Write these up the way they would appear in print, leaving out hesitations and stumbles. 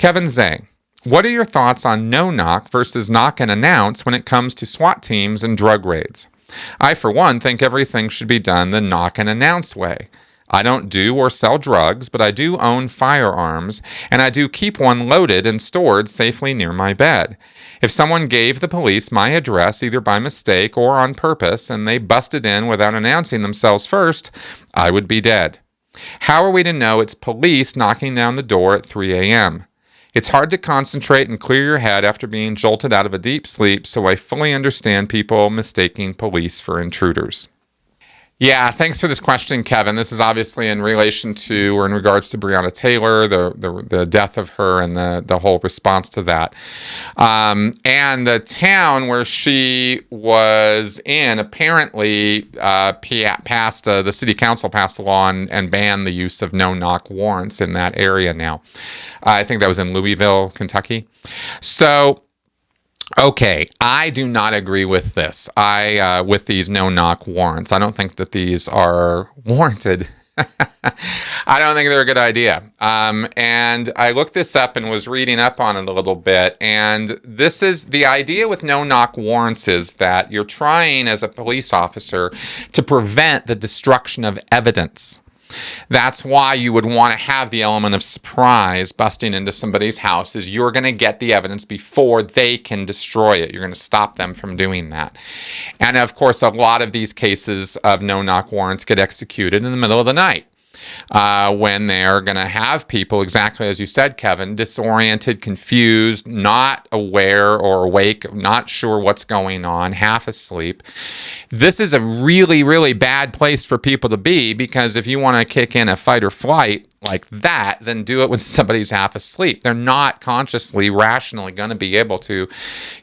Kevin Zay, what are your thoughts on no-knock versus knock and announce when it comes to SWAT teams and drug raids? I, for one, think everything should be done the knock and announce way. I don't do or sell drugs, but I do own firearms, and I do keep one loaded and stored safely near my bed. If someone gave the police my address either by mistake or on purpose, and they busted in without announcing themselves first, I would be dead. How are we to know it's police knocking down the door at 3 a.m.? It's hard to concentrate and clear your head after being jolted out of a deep sleep, so I fully understand people mistaking police for intruders. Yeah, thanks for this question, Kevin. This is obviously in relation to, or in regards to Breonna Taylor, the death of her and the whole response to that. And the town where she was in apparently the city council passed a law and banned the use of no-knock warrants in that area now. I think that was in Louisville, Kentucky. So, okay, I do not agree with this. With these no-knock warrants. I don't think that these are warranted. I don't think they're a good idea. And I looked this up and was reading up on it a little bit. And this is the idea with no-knock warrants is that you're trying as a police officer to prevent the destruction of evidence. That's why you would want to have the element of surprise busting into somebody's house is you're going to get the evidence before they can destroy it. You're going to stop them from doing that. And of course, a lot of these cases of no-knock warrants get executed in the middle of the night. When they're going to have people, exactly as you said, Kevin, disoriented, confused, not aware or awake, not sure what's going on, half asleep. This is a really, really bad place for people to be because if you want to kick in a fight or flight like that, then do it when somebody's half asleep. They're not consciously, rationally going to be able to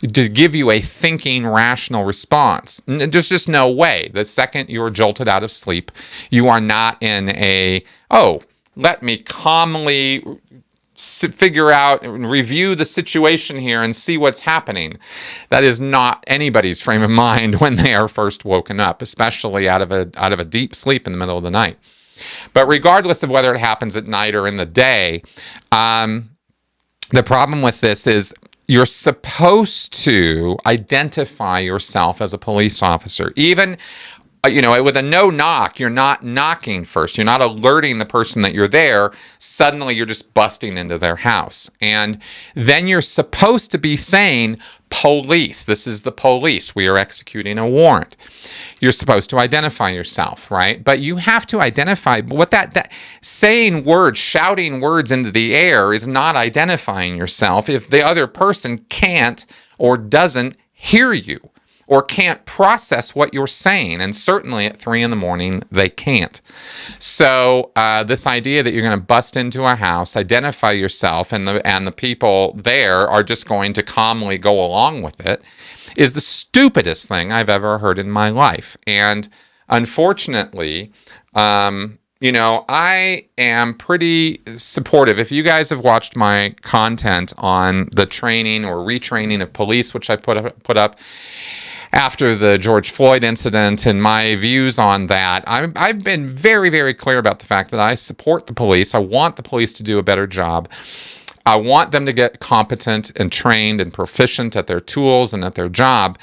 give you a thinking, rational response. There's just no way. The second you're jolted out of sleep, you are not in let me calmly figure out and review the situation here and see what's happening. That is not anybody's frame of mind when they are first woken up, especially out of a deep sleep in the middle of the night. But regardless of whether it happens at night or in the day, the problem with this is you're supposed to identify yourself as a police officer. Even, with a no-knock, you're not knocking first. You're not alerting the person that you're there. Suddenly, you're just busting into their house. And then you're supposed to be saying, police, this is the police. We are executing a warrant. You're supposed to identify yourself, right? But you have to identify what that saying words, shouting words into the air is not identifying yourself if the other person can't or doesn't hear you or can't process what you're saying. And certainly at 3 a.m, they can't. So this idea that you're going to bust into a house, identify yourself, and the people there are just going to calmly go along with it is the stupidest thing I've ever heard in my life. And unfortunately, I am pretty supportive. If you guys have watched my content on the training or retraining of police, which I put up after the George Floyd incident and my views on that, I've been very, very clear about the fact that I support the police. I want the police to do a better job. I want them to get competent and trained and proficient at their tools and at their job.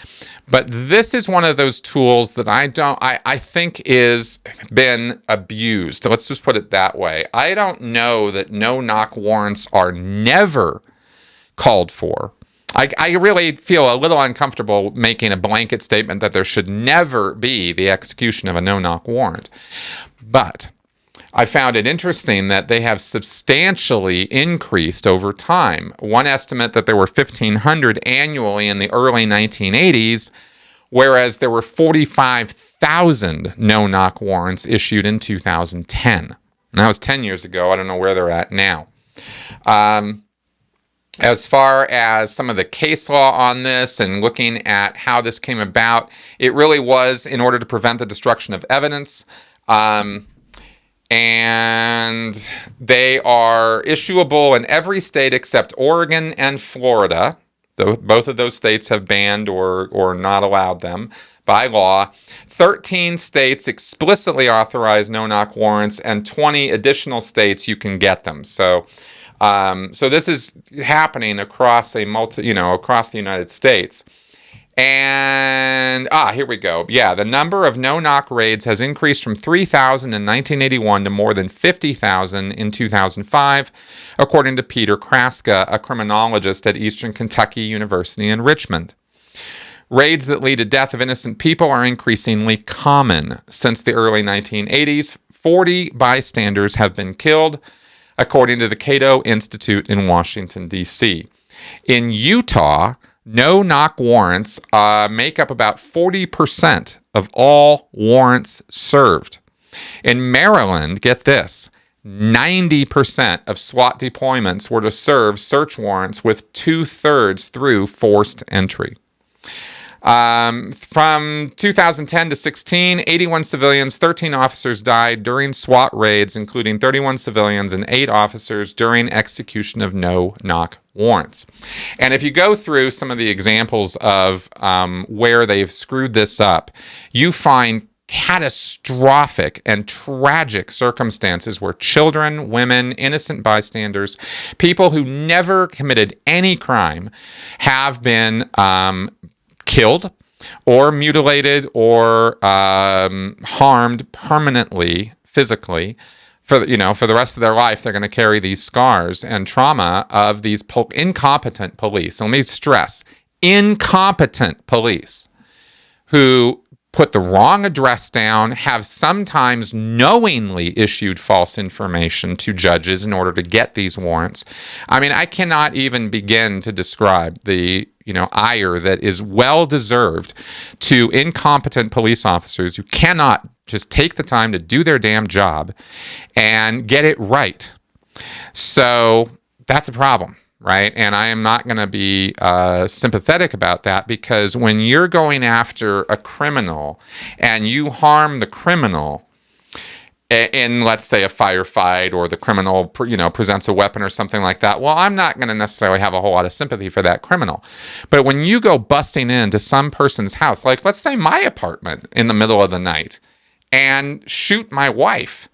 But this is one of those tools that I think is been abused. Let's just put it that way. I don't know that no-knock warrants are never called for. I really feel a little uncomfortable making a blanket statement that there should never be the execution of a no-knock warrant. But I found it interesting that they have substantially increased over time. One estimate that there were 1,500 annually in the early 1980s, whereas there were 45,000 no-knock warrants issued in 2010. And that was 10 years ago. I don't know where they're at now. As far as some of the case law on this and looking at how this came about, it really was in order to prevent the destruction of evidence. And they are issuable in every state except Oregon and Florida. Both of those states have banned or not allowed them by law. 13 states explicitly authorize no-knock warrants, and 20 additional states you can get them. So So this is happening across across the United States. And, here we go. Yeah, the number of no-knock raids has increased from 3,000 in 1981 to more than 50,000 in 2005, according to Peter Kraska, a criminologist at Eastern Kentucky University in Richmond. Raids that lead to death of innocent people are increasingly common. Since the early 1980s, 40 bystanders have been killed, according to the Cato Institute in Washington, D.C. In Utah, no-knock warrants make up about 40% of all warrants served. In Maryland, get this, 90% of SWAT deployments were to serve search warrants with 2/3 through forced entry. From 2010 to 16, 81 civilians, 13 officers died during SWAT raids, including 31 civilians and 8 officers during execution of no-knock warrants. And if you go through some of the examples of where they've screwed this up, you find catastrophic and tragic circumstances where children, women, innocent bystanders, people who never committed any crime have been killed or mutilated or harmed permanently, physically. For the rest of their life, they're going to carry these scars and trauma of these incompetent police. And let me stress, incompetent police who put the wrong address down, have sometimes knowingly issued false information to judges in order to get these warrants. I mean, I cannot even begin to describe the ire that is well-deserved to incompetent police officers who cannot just take the time to do their damn job and get it right. So that's a problem, right? And I am not going to be sympathetic about that, because when you're going after a criminal and you harm the criminal in, let's say, a firefight, or the criminal, presents a weapon or something like that, well, I'm not going to necessarily have a whole lot of sympathy for that criminal. But when you go busting into some person's house, like let's say my apartment in the middle of the night, and shoot my wife,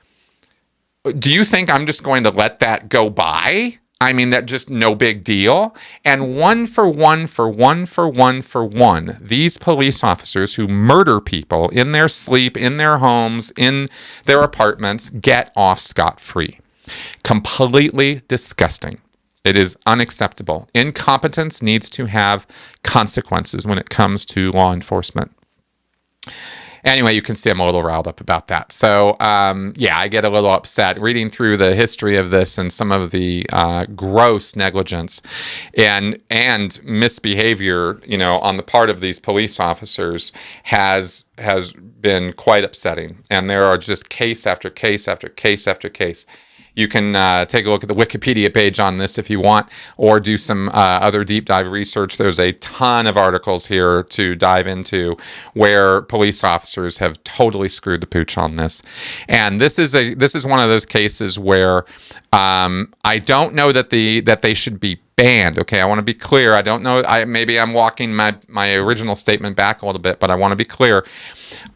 do you think I'm just going to let that go by? I mean, that just no big deal. And one for one, these police officers who murder people in their sleep, in their homes, in their apartments, get off scot-free. Completely disgusting. It is unacceptable. Incompetence needs to have consequences when it comes to law enforcement. Anyway, you can see I'm a little riled up about that. So, I get a little upset reading through the history of this and some of the gross negligence and misbehavior, on the part of these police officers has been quite upsetting. And there are just case after case after case after case. You can take a look at the Wikipedia page on this if you want, or do some other deep dive research. There's a ton of articles here to dive into where police officers have totally screwed the pooch on this. And this is one of those cases where I don't know that they should be banned. Okay, I want to be clear. I don't know. Maybe I'm walking my original statement back a little bit, but I want to be clear.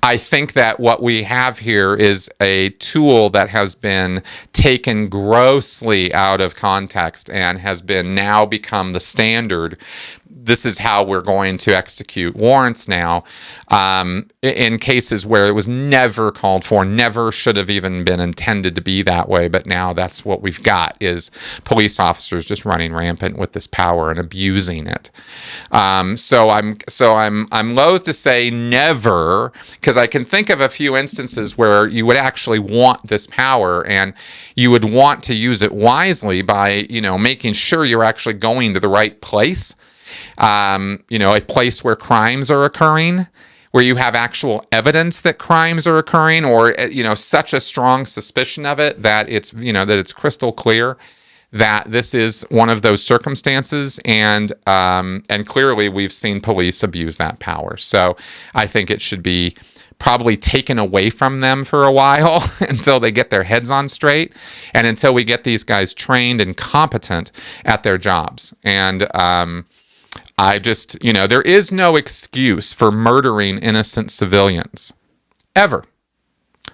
I think that what we have here is a tool that has been taken grossly out of context and has been now become the standard. This is how we're going to execute warrants now, in cases where it was never called for, never should have even been intended to be that way. But now that's what we've got, is police officers just running rampant with this power and abusing it. So I'm loath to say never, because I can think of a few instances where you would actually want this power and you would want to use it wisely by making sure you're actually going to the right place. A place where crimes are occurring, where you have actual evidence that crimes are occurring, or such a strong suspicion of it that it's that it's crystal clear that this is one of those circumstances, and clearly we've seen police abuse that power. So I think it should be probably taken away from them for a while until they get their heads on straight, and until we get these guys trained and competent at their jobs. And I just, there is no excuse for murdering innocent civilians. Ever.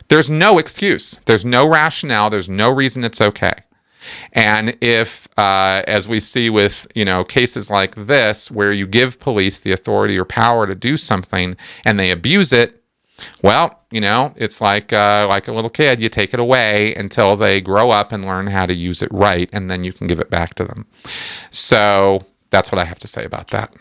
There's no excuse. There's no rationale. There's no reason it's okay. And if, as we see with, cases like this, where you give police the authority or power to do something and they abuse it, well, it's like a little kid. You take it away until they grow up and learn how to use it right, and then you can give it back to them. So that's what I have to say about that.